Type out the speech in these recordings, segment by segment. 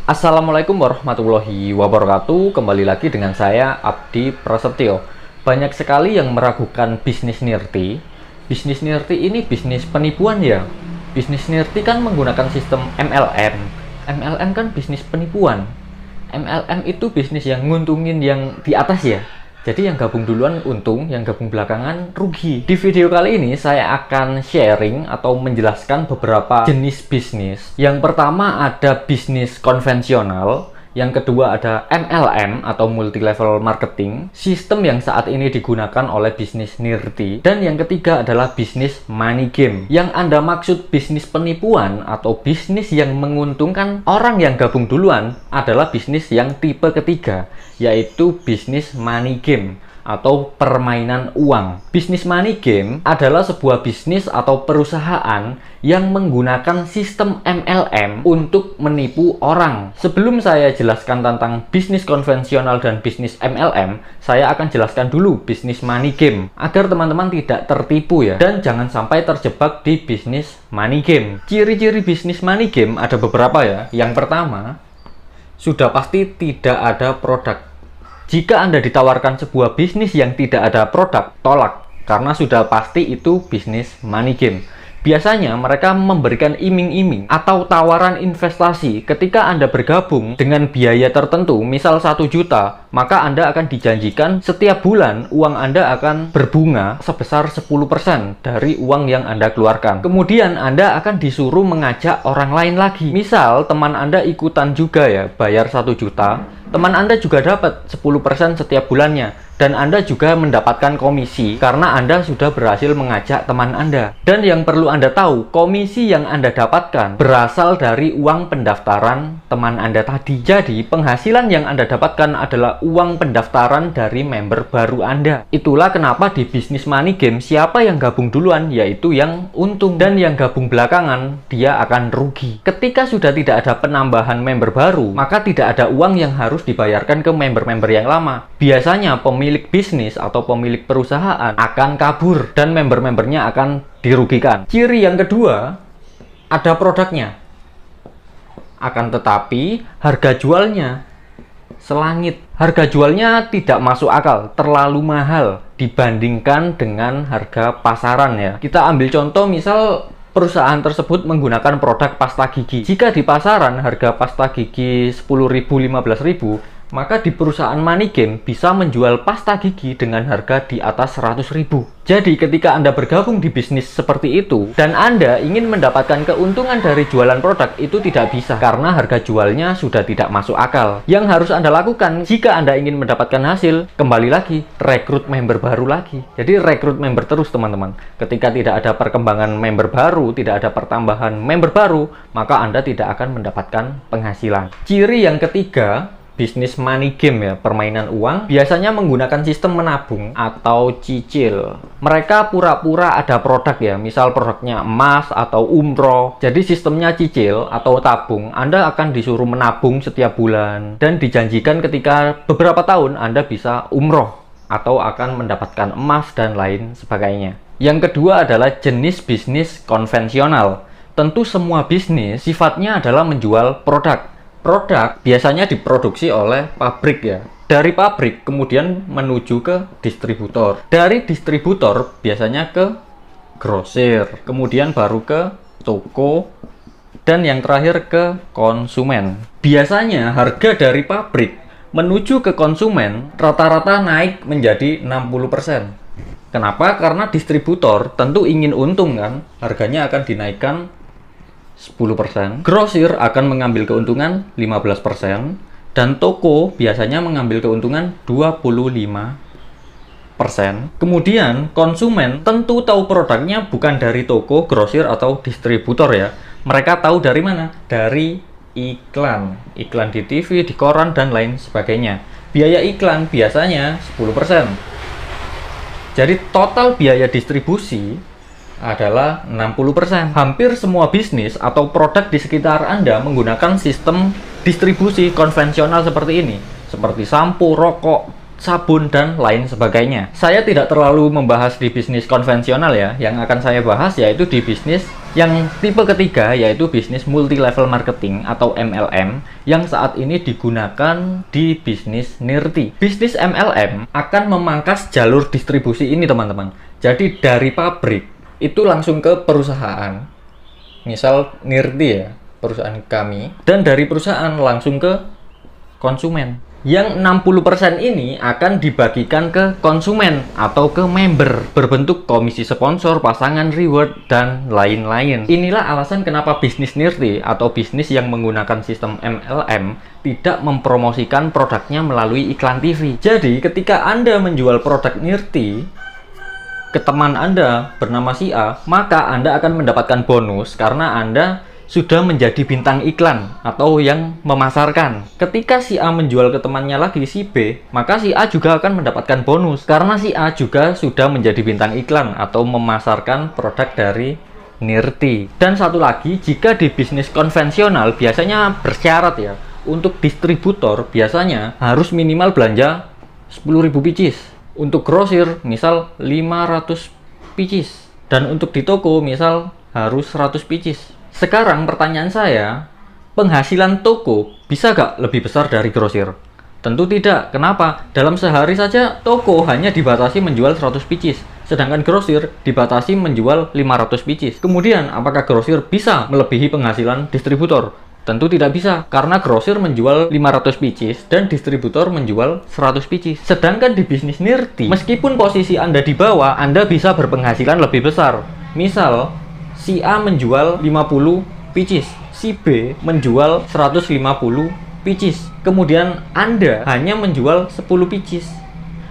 Assalamualaikum warahmatullahi wabarakatuh. Kembali lagi dengan saya Abdi Prasetyo. Banyak sekali yang meragukan bisnis nirti. Bisnis nirti ini bisnis penipuan ya. Bisnis nirti kan menggunakan sistem MLM. MLM kan bisnis penipuan. MLM itu bisnis yang nguntungin yang di atas ya. Jadi yang gabung duluan untung, yang gabung belakangan rugi. Di video kali ini saya akan sharing atau menjelaskan beberapa jenis bisnis. Yang pertama ada bisnis konvensional, yang kedua ada MLM atau multi level marketing, sistem yang saat ini digunakan oleh bisnis nirti, dan yang ketiga adalah bisnis money game. Yang Anda maksud bisnis penipuan atau bisnis yang menguntungkan orang yang gabung duluan adalah bisnis yang tipe ketiga, yaitu bisnis money game atau permainan uang. Bisnis money game adalah sebuah bisnis atau perusahaan yang menggunakan sistem MLM untuk menipu orang. Sebelum saya jelaskan tentang bisnis konvensional dan bisnis MLM, saya akan jelaskan dulu bisnis money game agar teman-teman tidak tertipu ya, dan jangan sampai terjebak di bisnis money game. Ciri-ciri bisnis money game ada beberapa ya. Yang pertama, sudah pasti tidak ada produk. Jika Anda ditawarkan sebuah bisnis yang tidak ada produk, tolak, karena sudah pasti itu bisnis money game. Biasanya mereka memberikan iming-iming atau tawaran investasi ketika Anda bergabung dengan biaya tertentu, misal 1 juta, maka Anda akan dijanjikan setiap bulan uang Anda akan berbunga sebesar 10% dari uang yang Anda keluarkan. Kemudian Anda akan disuruh mengajak orang lain lagi. Misal teman Anda ikutan juga ya, bayar 1 juta, teman Anda juga dapat 10% setiap bulannya. Dan Anda juga mendapatkan komisi karena Anda sudah berhasil mengajak teman Anda. Dan yang perlu Anda tahu, komisi yang Anda dapatkan berasal dari uang pendaftaran teman Anda tadi. Jadi, penghasilan yang Anda dapatkan adalah uang pendaftaran dari member baru Anda. Itulah kenapa di bisnis money game, siapa yang gabung duluan, yaitu yang untung. Dan yang gabung belakangan, dia akan rugi. Ketika sudah tidak ada penambahan member baru, maka tidak ada uang yang harus dibayarkan ke member-member yang lama. Biasanya, pemilik bisnis atau pemilik perusahaan akan kabur dan member-membernya akan dirugikan. Ciri yang kedua, ada produknya. Akan tetapi, harga jualnya selangit. Harga jualnya tidak masuk akal, terlalu mahal dibandingkan dengan harga pasaran ya. Kita ambil contoh misal perusahaan tersebut menggunakan produk pasta gigi. Jika di pasaran harga pasta gigi 10.000, 15.000, maka di perusahaan money game bisa menjual pasta gigi dengan harga di atas 100.000. Jadi ketika Anda bergabung di bisnis seperti itu dan Anda ingin mendapatkan keuntungan dari jualan produk, itu tidak bisa karena harga jualnya sudah tidak masuk akal. Yang harus Anda lakukan jika Anda ingin mendapatkan hasil, kembali lagi rekrut member baru lagi. Jadi rekrut member terus teman-teman. Ketika tidak ada perkembangan member baru, tidak ada pertambahan member baru, maka Anda tidak akan mendapatkan penghasilan. Ciri yang ketiga, bisnis money game ya, permainan uang, biasanya menggunakan sistem menabung atau cicil. Mereka pura-pura ada produk ya, misal produknya emas atau umroh. Jadi sistemnya cicil atau tabung, Anda akan disuruh menabung setiap bulan dan dijanjikan ketika beberapa tahun Anda bisa umroh atau akan mendapatkan emas dan lain sebagainya. Yang kedua adalah jenis bisnis konvensional. Tentu semua bisnis sifatnya adalah menjual produk. Produk biasanya diproduksi oleh pabrik ya. Dari pabrik kemudian menuju ke distributor. Dari distributor biasanya ke grosir. Kemudian baru ke toko. Dan yang terakhir ke konsumen. Biasanya harga dari pabrik menuju ke konsumen rata-rata naik menjadi 60%. Kenapa? Karena distributor tentu ingin untung kan. Harganya akan dinaikkan 10%, grosir akan mengambil keuntungan 15%, dan toko biasanya mengambil keuntungan 25%. Kemudian konsumen tentu tahu produknya bukan dari toko, grosir, atau distributor ya. Mereka tahu dari mana? Dari iklan. Iklan di TV, di koran, dan lain sebagainya. Biaya iklan biasanya 10%. Jadi total biaya distribusi adalah 60%. Hampir semua bisnis atau produk di sekitar Anda menggunakan sistem distribusi konvensional seperti ini, seperti sampo, rokok, sabun, dan lain sebagainya. Saya tidak terlalu membahas di bisnis konvensional ya. Yang akan saya bahas yaitu di bisnis Yang tipe ketiga yaitu bisnis multi level marketing atau MLM yang saat ini digunakan di bisnis Nirti. Bisnis MLM akan memangkas jalur distribusi ini, teman-teman. Jadi dari pabrik itu langsung ke perusahaan. Misal Nirti ya, perusahaan kami, dan dari perusahaan langsung ke konsumen. Yang 60% ini akan dibagikan ke konsumen atau ke member berbentuk komisi sponsor, pasangan reward, dan lain-lain. Inilah alasan kenapa bisnis Nirti atau bisnis yang menggunakan sistem MLM tidak mempromosikan produknya melalui iklan TV. Jadi ketika Anda menjual produk Nirti ke teman Anda bernama si A, maka Anda akan mendapatkan bonus karena Anda sudah menjadi bintang iklan atau yang memasarkan. Ketika si A menjual ke temannya lagi si B, maka si A juga akan mendapatkan bonus karena si A juga sudah menjadi bintang iklan atau memasarkan produk dari Nirti. Dan satu lagi, jika di bisnis konvensional biasanya bersyarat ya, untuk distributor biasanya harus minimal belanja 10.000 pieces. Untuk grosir misal 500 pieces, dan untuk di toko misal harus 100 pieces. Sekarang pertanyaan saya, penghasilan toko bisa nggak lebih besar dari grosir? Tentu tidak. Kenapa? Dalam sehari saja toko hanya dibatasi menjual 100 pieces, sedangkan grosir dibatasi menjual 500 pieces. Kemudian, apakah grosir bisa melebihi penghasilan distributor? Tentu tidak bisa, karena grosir menjual 500 pieces dan distributor menjual 100 pieces. Sedangkan di bisnis Nirti, meskipun posisi Anda di bawah, Anda bisa berpenghasilan lebih besar. Misal, si A menjual 50 pieces, si B menjual 150 pieces. Kemudian Anda hanya menjual 10 pieces.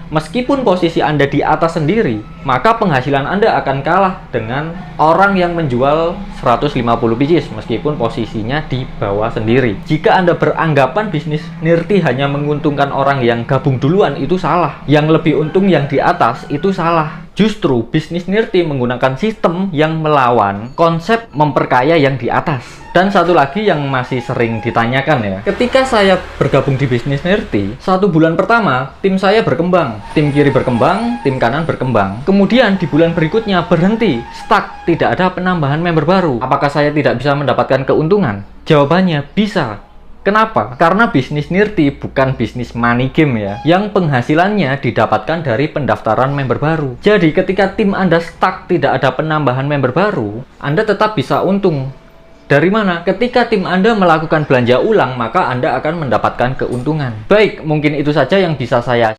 Meskipun posisi Anda di atas sendiri, maka penghasilan Anda akan kalah dengan orang yang menjual 150 pieces meskipun posisinya di bawah sendiri. Jika Anda beranggapan bisnis Nirti hanya menguntungkan orang yang gabung duluan, itu salah. Yang lebih untung yang di atas, itu salah. Justru bisnis Nirti menggunakan sistem yang melawan konsep memperkaya yang di atas. Dan satu lagi yang masih sering ditanyakan ya, ketika saya bergabung di bisnis Nirti, 1 bulan pertama tim saya berkembang, tim kiri berkembang, tim kanan berkembang. Kemudian di bulan berikutnya berhenti, stuck, tidak ada penambahan member baru. Apakah saya tidak bisa mendapatkan keuntungan? Jawabannya bisa. Kenapa? Karena bisnis Nirti bukan bisnis money game ya, yang penghasilannya didapatkan dari pendaftaran member baru. Jadi ketika tim Anda stuck, tidak ada penambahan member baru, Anda tetap bisa untung. Dari mana? Ketika tim Anda melakukan belanja ulang, maka Anda akan mendapatkan keuntungan. Baik, mungkin itu saja yang bisa saya